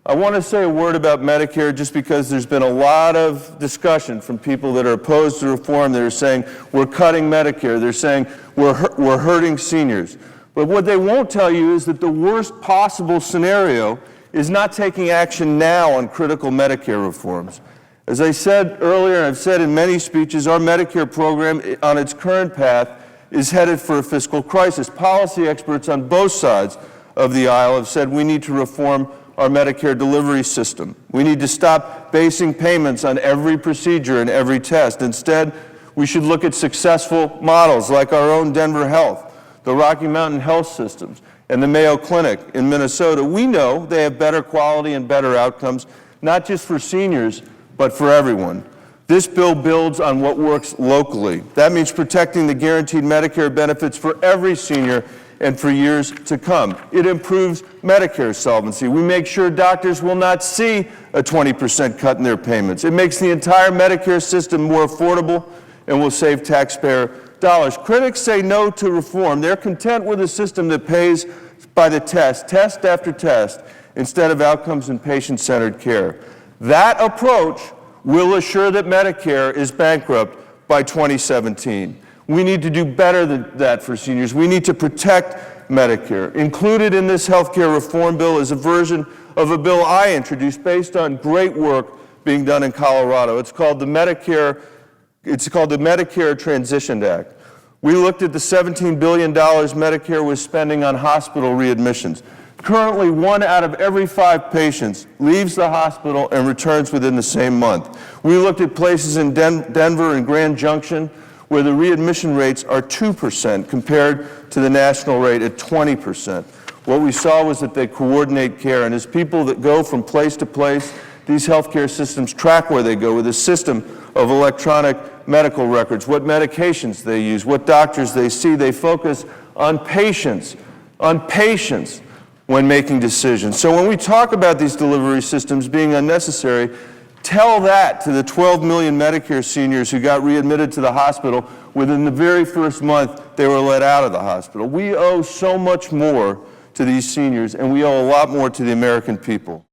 I want to say a word about Medicare just because there's been a lot of discussion from people that are opposed to reform that are saying we're cutting Medicare. They're saying we're hurting seniors. But what they won't tell you is that the worst possible scenario is not taking action now on critical Medicare reforms. As I said earlier, and I've said in many speeches, our Medicare program on its current path is headed for a fiscal crisis. Policy experts on both sides of the aisle have said we need to reform our Medicare delivery system. We need to stop basing payments on every procedure and every test. Instead, we should look at successful models like our own Denver Health, the Rocky Mountain Health Systems, and the Mayo Clinic in Minnesota. We know they have better quality and better outcomes, not just for seniors, but for everyone. This bill builds on what works locally. That means protecting the guaranteed Medicare benefits for every senior and for years to come. It improves Medicare solvency. We make sure doctors will not see a 20% cut in their payments. It makes the entire Medicare system more affordable and will save taxpayer dollars. Critics say no to reform. They're content with a system that pays by the test after test, instead of outcomes and patient-centered care. That approach will assure that Medicare is bankrupt by 2017. We need to do better than that for seniors. We need to protect Medicare. Included in this health care reform bill is a version of a bill I introduced based on great work being done in Colorado. It's called the Medicare Transition Act. We looked at the $17 billion Medicare was spending on hospital readmissions. Currently, 1 out of every 5 patients leaves the hospital and returns within the same month. We looked at places in Denver and Grand Junction where the readmission rates are 2% compared to the national rate at 20%. What we saw was that they coordinate care, and as people that go from place to place, these healthcare systems track where they go with a system of electronic medical records, what medications they use, what doctors they see. They focus on patients when making decisions. So when we talk about these delivery systems being unnecessary, tell that to the 12 million Medicare seniors who got readmitted to the hospital within the very first month they were let out of the hospital. We owe so much more to these seniors, and we owe a lot more to the American people.